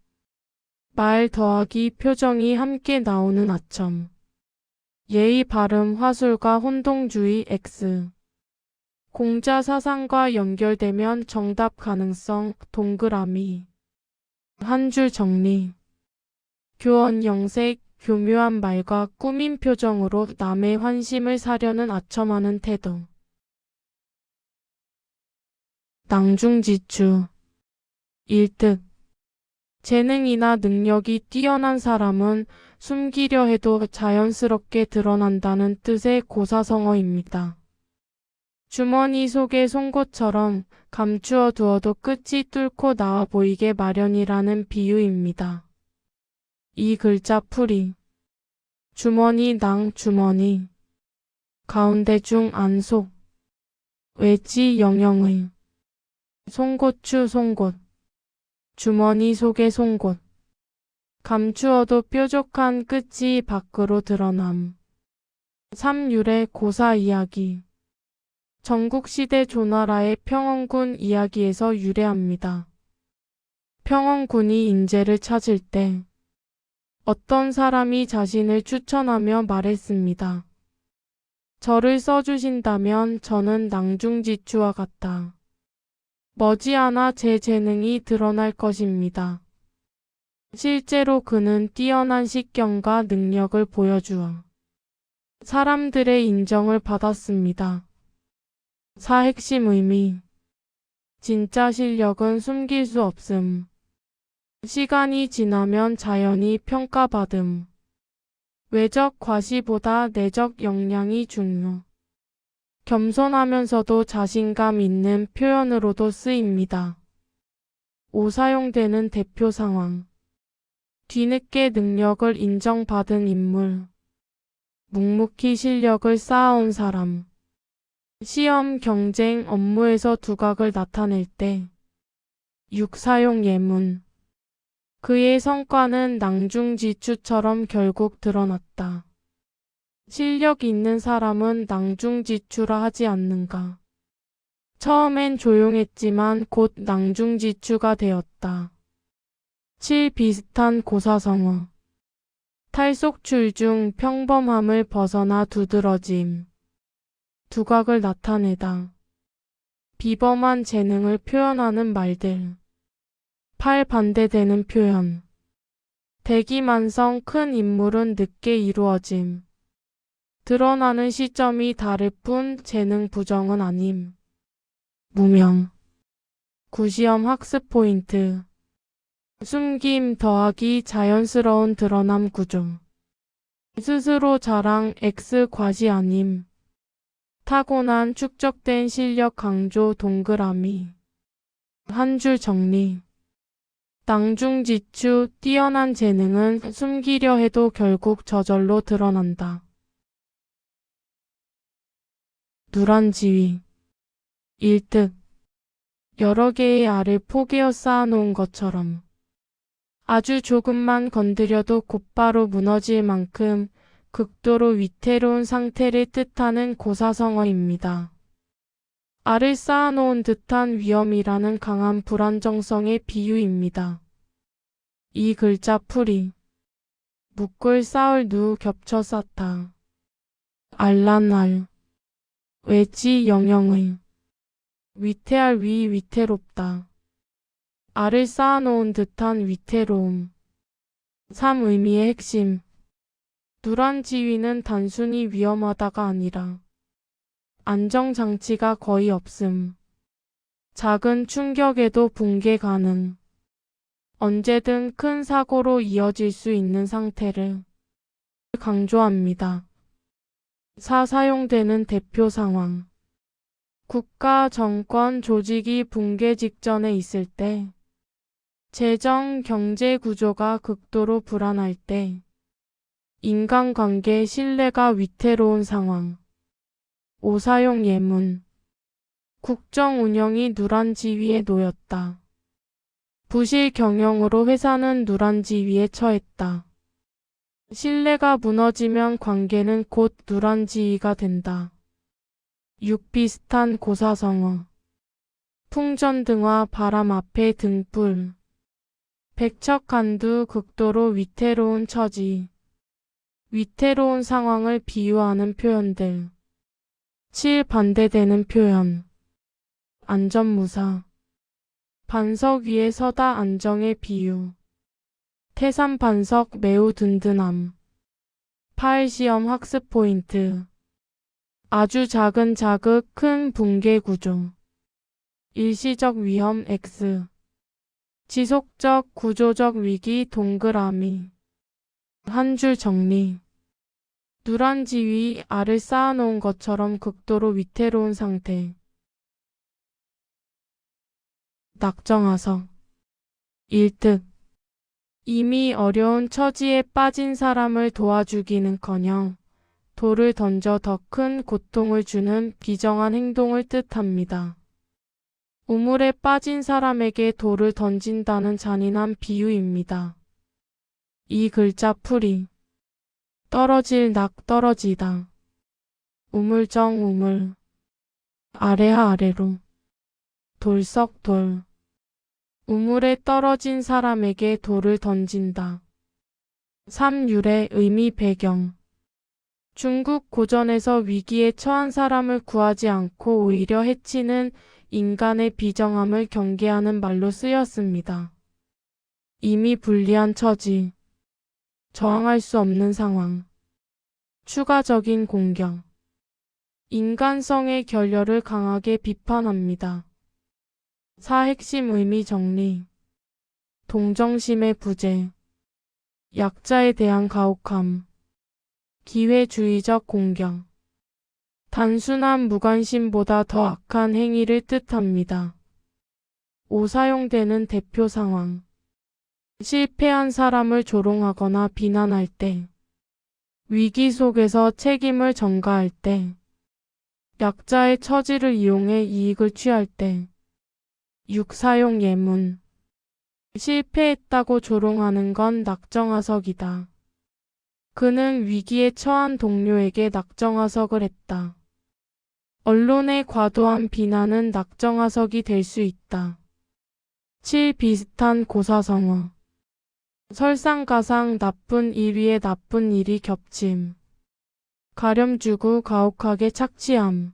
말 더하기 표정이 함께 나오는 아첨. 예의 발음 화술과 혼동주의 X. 공자 사상과 연결되면 정답 가능성 동그라미. 한 줄 정리. 교원 영색, 교묘한 말과 꾸민 표정으로 남의 환심을 사려는 아첨하는 태도. 낭중지추. 일뜻. 재능이나 능력이 뛰어난 사람은 숨기려 해도 자연스럽게 드러난다는 뜻의 고사성어입니다. 주머니 속의 송곳처럼 감추어 두어도 끝이 뚫고 나와 보이게 마련이라는 비유입니다. 이 글자 풀이. 주머니 낭 주머니. 가운데 중 안속. 외지 영영의. 송곳추 송곳. 주머니 속의 송곳. 감추어도 뾰족한 끝이 밖으로 드러남. 3. 유래 고사 이야기. 전국시대 조나라의 평원군 이야기에서 유래합니다. 평원군이 인재를 찾을 때 어떤 사람이 자신을 추천하며 말했습니다. 저를 써주신다면 저는 낭중지추와 같다. 머지않아 제 재능이 드러날 것입니다. 실제로 그는 뛰어난 식견과 능력을 보여주어 사람들의 인정을 받았습니다. 4. 핵심 의미. 진짜 실력은 숨길 수 없음. 시간이 지나면 자연히 평가받음. 외적 과시보다 내적 역량이 중요. 겸손하면서도 자신감 있는 표현으로도 쓰입니다. 5. 사용되는 대표 상황. 뒤늦게 능력을 인정받은 인물. 묵묵히 실력을 쌓아온 사람. 시험, 경쟁, 업무에서 두각을 나타낼 때. 6. 사용 예문. 그의 성과는 낭중지추처럼 결국 드러났다. 실력 있는 사람은 낭중지추라 하지 않는가. 처음엔 조용했지만 곧 낭중지추가 되었다. 7. 비슷한 고사성어. 탈속출 중 평범함을 벗어나 두드러짐. 두각을 나타내다. 비범한 재능을 표현하는 말들. 8. 반대되는 표현. 대기만성 큰 인물은 늦게 이루어짐. 드러나는 시점이 다를 뿐 재능 부정은 아님. 무명. 구시험 학습 포인트. 숨김 더하기 자연스러운 드러남 구조. 스스로 자랑 X 과시 아님. 타고난 축적된 실력 강조 동그라미. 한 줄 정리. 낭중지추 뛰어난 재능은 숨기려 해도 결국 저절로 드러난다. 누란지위. 일뜻. 여러 개의 알을 포개어 쌓아놓은 것처럼 아주 조금만 건드려도 곧바로 무너질 만큼 극도로 위태로운 상태를 뜻하는 고사성어입니다. 알을 쌓아놓은 듯한 위험이라는 강한 불안정성의 비유입니다. 이 글자 풀이. 묶을 쌓을 누 겹쳐 쌓다. 알란알. 외지 영영의. 위태할 위 위태롭다. 알을 쌓아놓은 듯한 위태로움. 3. 의미의 핵심. 누란지위는 단순히 위험하다가 아니라 안정장치가 거의 없음. 작은 충격에도 붕괴 가능. 언제든 큰 사고로 이어질 수 있는 상태를 강조합니다. 4. 사용되는 대표 상황. 국가, 정권, 조직이 붕괴 직전에 있을 때, 재정, 경제 구조가 극도로 불안할 때, 인간관계 신뢰가 위태로운 상황. 5. 사용 예문. 국정 운영이 누란지위에 놓였다. 부실 경영으로 회사는 누란지위에 처했다. 신뢰가 무너지면 관계는 곧 누란지위가 된다. 6. 비슷한 고사성어. 풍전등화 바람 앞에 등불. 백척간두 극도로 위태로운 처지. 위태로운 상황을 비유하는 표현들. 7. 반대되는 표현. 안전무사. 반석 위에 서다 안정의 비유. 태산 반석 매우 든든함. 8. 시험 학습 포인트. 아주 작은 자극 큰 붕괴 구조. 일시적 위험 X. 지속적 구조적 위기 동그라미. 한 줄 정리. 누란지위 알을 쌓아놓은 것처럼 극도로 위태로운 상태. 낙정하석. 일뜻. 이미 어려운 처지에 빠진 사람을 도와주기는커녕 돌을 던져 더 큰 고통을 주는 비정한 행동을 뜻합니다. 우물에 빠진 사람에게 돌을 던진다는 잔인한 비유입니다. 이 글자 풀이. 떨어질 낙 떨어지다. 우물정 우물. 아래하 아래로. 돌석 돌. 우물에 떨어진 사람에게 돌을 던진다. 3. 유래 의미 배경. 중국 고전에서 위기에 처한 사람을 구하지 않고 오히려 해치는 인간의 비정함을 경계하는 말로 쓰였습니다. 이미 불리한 처지. 저항할 수 없는 상황. 추가적인 공격. 인간성의 결여를 강하게 비판합니다. 4. 핵심 의미 정리. 동정심의 부재. 약자에 대한 가혹함. 기회주의적 공격. 단순한 무관심보다 더 악한 행위를 뜻합니다. 5. 사용되는 대표 상황. 실패한 사람을 조롱하거나 비난할 때. 위기 속에서 책임을 전가할 때. 약자의 처지를 이용해 이익을 취할 때. 6. 사용 예문. 실패했다고 조롱하는 건 낙정하석이다. 그는 위기에 처한 동료에게 낙정화석을 했다. 언론의 과도한 비난은 낙정화석이 될 수 있다. 7. 비슷한 고사성어. 설상가상 나쁜 일 위에 나쁜 일이 겹침. 가렴 주고 가혹하게 착취함.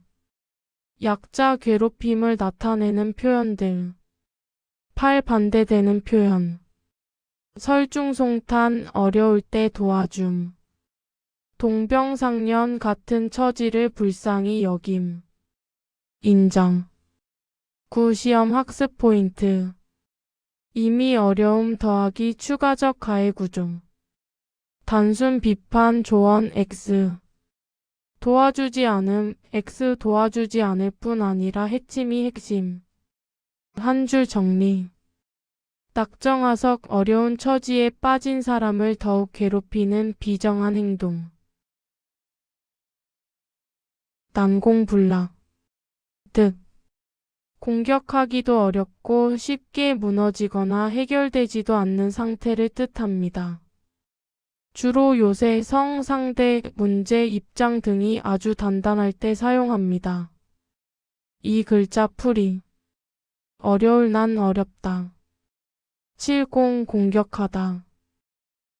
약자 괴롭힘을 나타내는 표현들. 8. 반대되는 표현. 설중송탄 어려울 때 도와줌. 동병상련 같은 처지를 불쌍히 여김. 인정. 9. 시험 학습 포인트. 이미 어려움 더하기 추가적 가해 구조. 단순 비판 조언 X. 도와주지 않음 X 도와주지 않을 뿐 아니라 해침이 핵심. 한 줄 정리. 낙정화석 어려운 처지에 빠진 사람을 더욱 괴롭히는 비정한 행동. 난공불락. 뜻. 공격하기도 어렵고 쉽게 무너지거나 해결되지도 않는 상태를 뜻합니다. 주로 요새 성, 상대, 문제, 입장 등이 아주 단단할 때 사용합니다. 이 글자 풀이. 어려울 난 어렵다. 70 공격하다.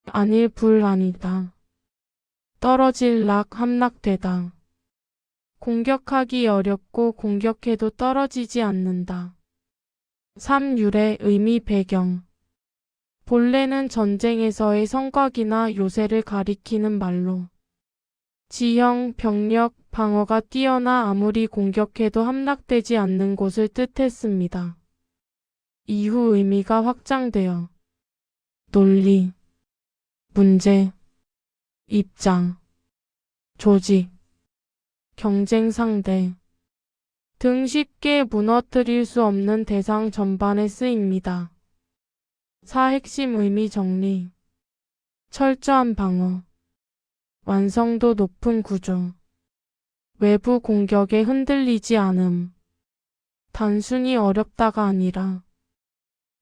아닐 불 아니다. 떨어질 락 함락되다. 공격하기 어렵고 공격해도 떨어지지 않는다. 3. 유래 의미 배경. 본래는 전쟁에서의 성곽이나 요새를 가리키는 말로 지형, 병력, 방어가 뛰어나 아무리 공격해도 함락되지 않는 곳을 뜻했습니다. 이후 의미가 확장되어 논리, 문제, 입장, 조직, 경쟁 상대 등 쉽게 무너뜨릴 수 없는 대상 전반에 쓰입니다. 4. 핵심 의미 정리. 철저한 방어. 완성도 높은 구조. 외부 공격에 흔들리지 않음. 단순히 어렵다가 아니라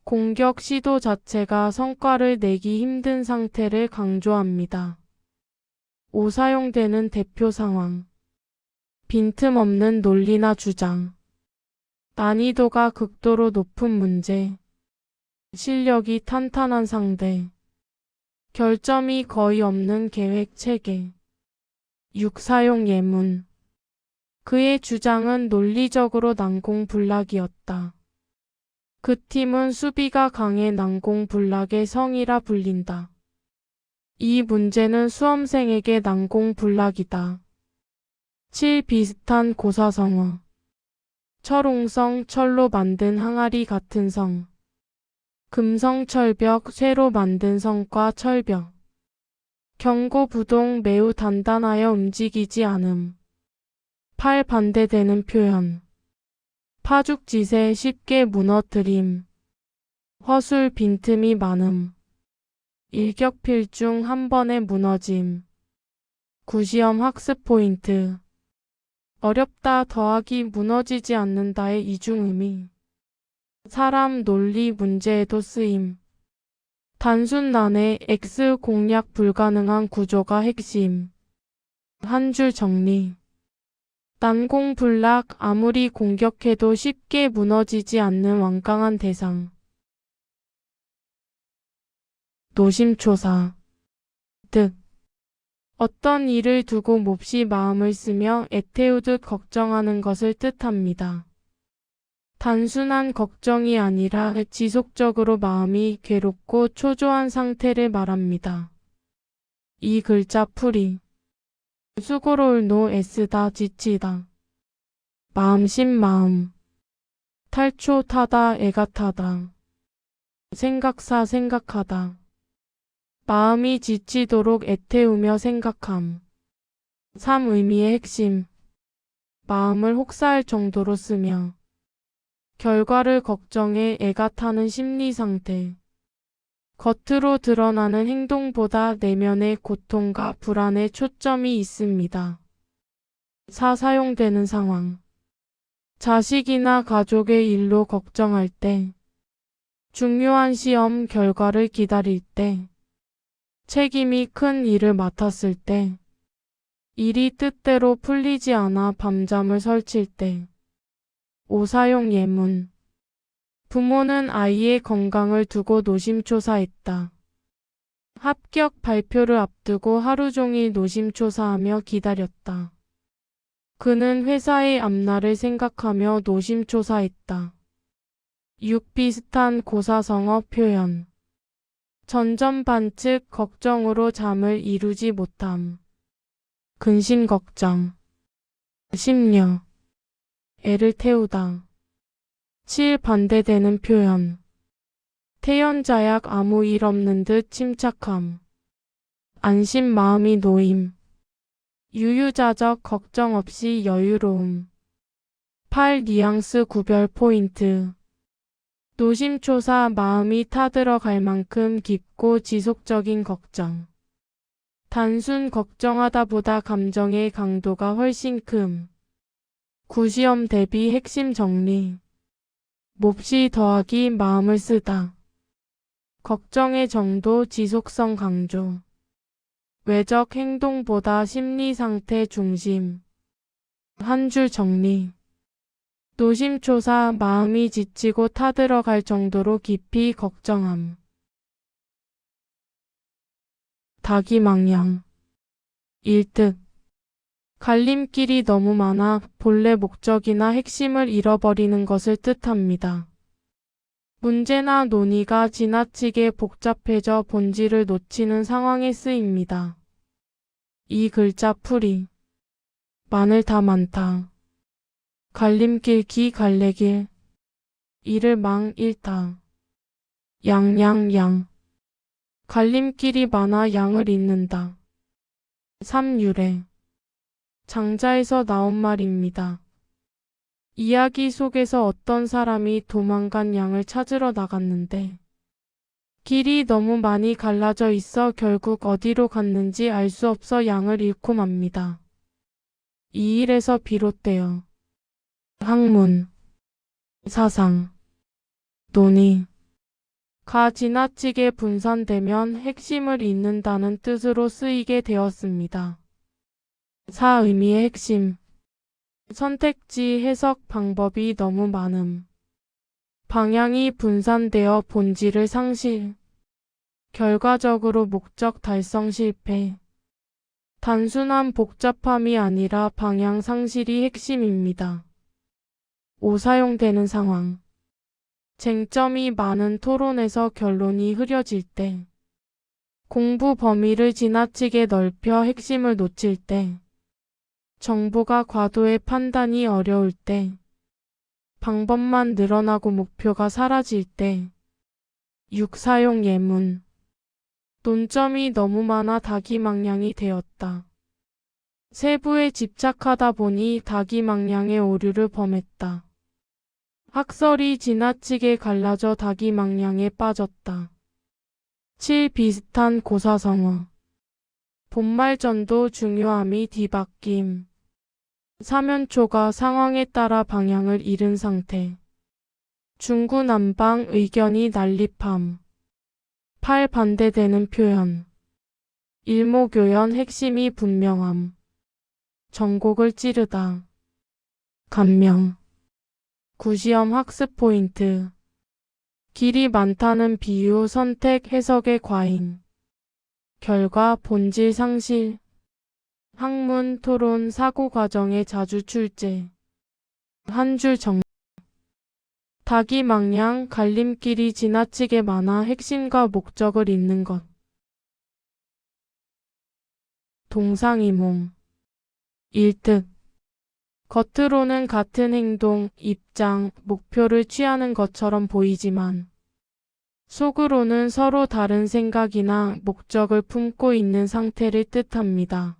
공격 시도 자체가 성과를 내기 힘든 상태를 강조합니다. 5. 사용되는 대표 상황. 빈틈없는 논리나 주장. 난이도가 극도로 높은 문제. 실력이 탄탄한 상대. 결점이 거의 없는 계획 체계. 6. 사용 예문. 그의 주장은 논리적으로 난공불락이었다. 그 팀은 수비가 강해 난공불락의 성이라 불린다. 이 문제는 수험생에게 난공불락이다. 7. 비슷한 고사성어. 철옹성 철로 만든 항아리 같은 성. 금성철벽 쇠로 만든 성과 철벽. 경고부동 매우 단단하여 움직이지 않음. 8. 반대되는 표현. 파죽지세 쉽게 무너뜨림. 허술 빈틈이 많음. 일격필중 한 번에 무너짐. 9. 시험 학습 포인트. 어렵다 더하기 무너지지 않는다의 이중의미. 사람 논리 문제에도 쓰임. 단순 난해 X 공략 불가능한 구조가 핵심. 한 줄 정리. 난공불락 아무리 공격해도 쉽게 무너지지 않는 완강한 대상. 노심초사. 뜻. 어떤 일을 두고 몹시 마음을 쓰며 애태우듯 걱정하는 것을 뜻합니다. 단순한 걱정이 아니라 지속적으로 마음이 괴롭고 초조한 상태를 말합니다. 이 글자 풀이. 수고로울 노 애쓰다 지치다. 마음심 마음. 탈초타다 애가 타다. 생각사 생각하다. 마음이 지치도록 애태우며 생각함. 3. 의미의 핵심. 마음을 혹사할 정도로 쓰며 결과를 걱정해 애가 타는 심리 상태. 겉으로 드러나는 행동보다 내면의 고통과 불안에 초점이 있습니다. 4. 사용되는 상황. 자식이나 가족의 일로 걱정할 때, 중요한 시험 결과를 기다릴 때, 책임이 큰 일을 맡았을 때, 일이 뜻대로 풀리지 않아 밤잠을 설칠 때, 오사용 예문. 부모는 아이의 건강을 두고 노심초사했다. 합격 발표를 앞두고 하루 종일 노심초사하며 기다렸다. 그는 회사의 앞날을 생각하며 노심초사했다. 6. 비슷한 고사성어 표현. 전전반측 걱정으로 잠을 이루지 못함. 근심걱정. 심려. 애를 태우다. 7. 반대되는 표현. 태연자약 아무 일 없는 듯 침착함. 안심 마음이 놓임. 유유자적 걱정 없이 여유로움. 8. 뉘앙스 구별 포인트. 노심초사 마음이 타들어갈 만큼 깊고 지속적인 걱정. 단순 걱정하다보다 감정의 강도가 훨씬 큼. 9. 시험 대비 핵심 정리. 몹시 더하기 마음을 쓰다. 걱정의 정도 지속성 강조. 외적 행동보다 심리 상태 중심. 한 줄 정리. 노심초사 마음이 지치고 타들어갈 정도로 깊이 걱정함. 다기망양. 일뜻. 갈림길이 너무 많아 본래 목적이나 핵심을 잃어버리는 것을 뜻합니다. 문제나 논의가 지나치게 복잡해져 본질을 놓치는 상황에 쓰입니다. 이 글자 풀이. 마늘 다 많다. 갈림길 기 갈래길. 이를 망 잃다. 양양양. 갈림길이 많아 양을 잃는다. 3. 유래. 장자에서 나온 말입니다. 이야기 속에서 어떤 사람이 도망간 양을 찾으러 나갔는데 길이 너무 많이 갈라져 있어 결국 어디로 갔는지 알 수 없어 양을 잃고 맙니다. 이 일에서 비롯되어 학문, 사상, 논의, 가 지나치게 분산되면 핵심을 잃는다는 뜻으로 쓰이게 되었습니다. 4. 의미의 핵심. 선택지 해석 방법이 너무 많음. 방향이 분산되어 본질을 상실. 결과적으로 목적 달성 실패. 단순한 복잡함이 아니라 방향 상실이 핵심입니다. 5. 사용되는 상황. 쟁점이 많은 토론에서 결론이 흐려질 때. 공부 범위를 지나치게 넓혀 핵심을 놓칠 때. 정보가 과도해 판단이 어려울 때. 방법만 늘어나고 목표가 사라질 때. 6. 사용 예문. 논점이 너무 많아 다기망량이 되었다. 세부에 집착하다 보니 다기망량의 오류를 범했다. 학설이 지나치게 갈라져 다기망량에 빠졌다. 7. 비슷한 고사성어. 본말전도 중요함이 뒤바뀜. 사면초가 상황에 따라 방향을 잃은 상태. 중구난방 의견이 난립함. 8. 반대되는 표현. 일목요연 핵심이 분명함. 전곡을 찌르다. 감명. 9. 시험 학습 포인트. 길이 많다는 비유, 선택, 해석의 과잉. 결과, 본질 상실. 학문, 토론, 사고 과정의 자주 출제. 한 줄 정리. 다기망양, 갈림길이 지나치게 많아 핵심과 목적을 잃는 것. 동상이몽. 일뜻. 겉으로는 같은 행동, 입장, 목표를 취하는 것처럼 보이지만 속으로는 서로 다른 생각이나 목적을 품고 있는 상태를 뜻합니다.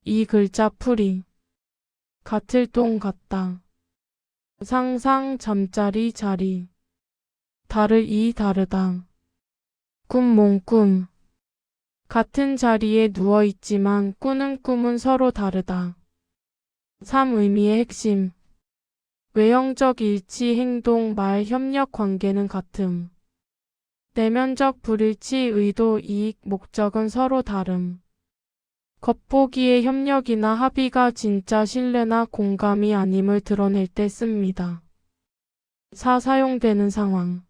이 글자 풀이. 같을 동 같다. 상상 잠자리 자리. 다를 이 다르다. 꿈몽 꿈. 같은 자리에 누워 있지만 꾸는 꿈은 서로 다르다. 3. 의미의 핵심. 외형적 일치 행동 말 협력 관계는 같음. 내면적 불일치, 의도, 이익, 목적은 서로 다름. 겉보기에 협력이나 합의가 진짜 신뢰나 공감이 아님을 드러낼 때 씁니다. 4. 사용되는 상황.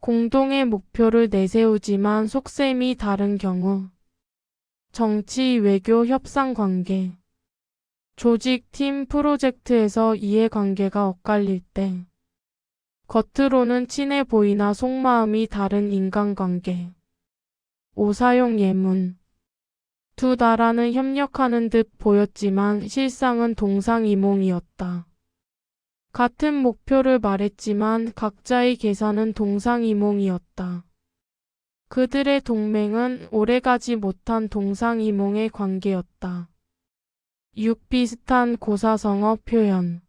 공동의 목표를 내세우지만 속셈이 다른 경우. 정치, 외교, 협상 관계. 조직, 팀, 프로젝트에서 이해관계가 엇갈릴 때. 겉으로는 친해 보이나 속마음이 다른 인간관계. 5. 사용 예문. 두 나라는 협력하는 듯 보였지만 실상은 동상이몽이었다. 같은 목표를 말했지만 각자의 계산은 동상이몽이었다. 그들의 동맹은 오래가지 못한 동상이몽의 관계였다. 6. 비슷한 고사성어 표현.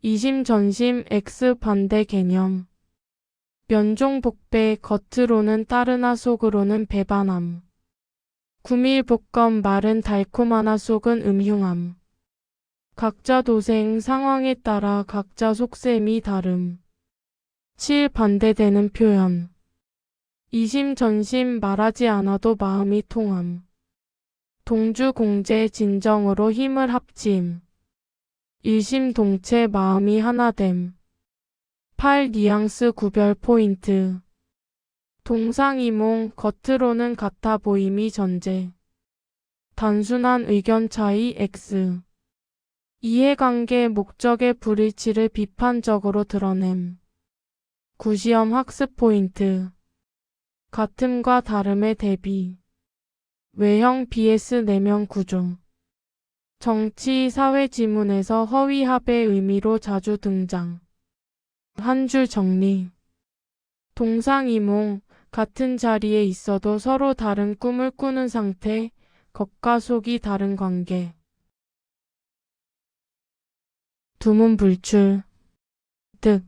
이심전심 X반대 개념. 면종복배, 겉으로는 따르나 속으로는 배반함. 구밀복검, 말은 달콤하나 속은 음흉함. 각자 도생, 상황에 따라 각자 속셈이 다름. 7. 반대되는 표현. 이심전심, 말하지 않아도 마음이 통함. 동주공제, 진정으로 힘을 합침. 일심동체, 마음이 하나됨. 8. 뉘앙스 구별 포인트. 동상이몽, 겉으로는 같아 보임이 전제. 단순한 의견 차이 X. 이해관계, 목적의 불일치를 비판적으로 드러냄. 9. 시험 학습 포인트. 같음과 다름의 대비. 외형 vs 내면 구조. 정치, 사회 지문에서 허위합의 의미로 자주 등장. 한 줄 정리. 동상이몽, 같은 자리에 있어도 서로 다른 꿈을 꾸는 상태, 겉과 속이 다른 관계. 두문불출. 뜻.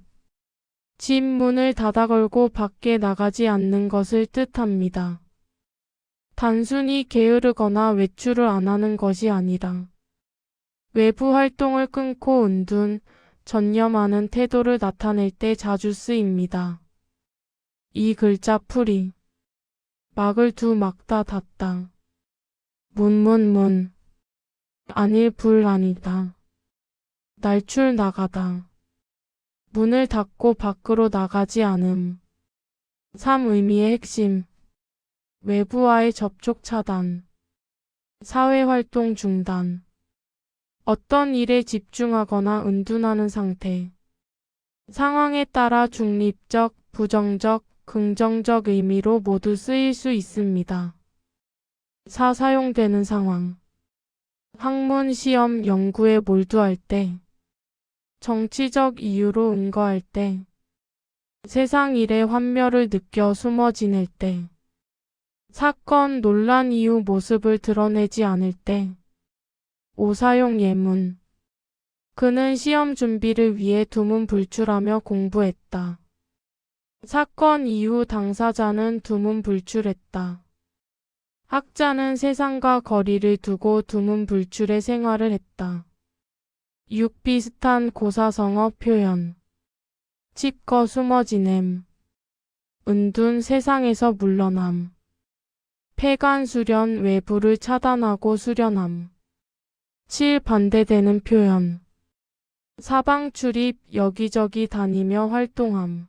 집 문을 닫아 걸고 밖에 나가지 않는 것을 뜻합니다. 단순히 게으르거나 외출을 안 하는 것이 아니라 외부 활동을 끊고 은둔, 전념하는 태도를 나타낼 때 자주 쓰입니다. 이 글자 풀이. 막을 두 막다 닫다. 문. 아닐 불 아니다. 날출 나가다. 문을 닫고 밖으로 나가지 않음. 3. 의미의 핵심. 외부와의 접촉 차단. 사회활동 중단. 어떤 일에 집중하거나 은둔하는 상태. 상황에 따라 중립적, 부정적, 긍정적 의미로 모두 쓰일 수 있습니다. 4. 사용되는 상황. 학문, 시험, 연구에 몰두할 때. 정치적 이유로 은거할 때. 세상 일의 환멸을 느껴 숨어 지낼 때. 사건, 논란 이후 모습을 드러내지 않을 때. 5. 사용 예문. 그는 시험 준비를 위해 두문불출하며 공부했다. 사건 이후 당사자는 두문불출했다. 학자는 세상과 거리를 두고 두문불출의 생활을 했다. 6. 비슷한 고사성어 표현. 칩거 숨어 지냄. 은둔, 세상에서 물러남. 폐간 수련, 외부를 차단하고 수련함. 7. 반대되는 표현. 사방 출입, 여기저기 다니며 활동함.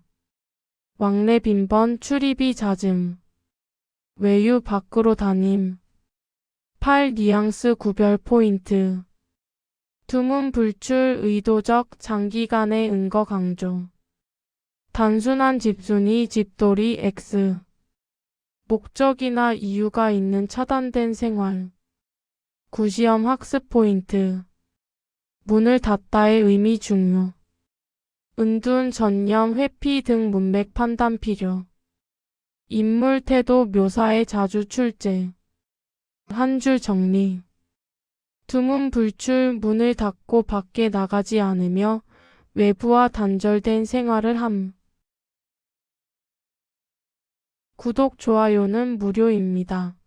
왕래 빈번, 출입이 잦음. 외유, 밖으로 다님. 8. 뉘앙스 구별 포인트. 두문불출, 의도적, 장기간의 은거 강조. 단순한 집순이, 집돌이 X. 목적이나 이유가 있는 차단된 생활. 9. 시험 학습 포인트. 문을 닫다의 의미 중요. 은둔, 전념, 회피 등 문맥 판단 필요. 인물 태도 묘사에 자주 출제. 한 줄 정리. 두문불출, 문을 닫고 밖에 나가지 않으며 외부와 단절된 생활을 함. 구독, 좋아요는 무료입니다.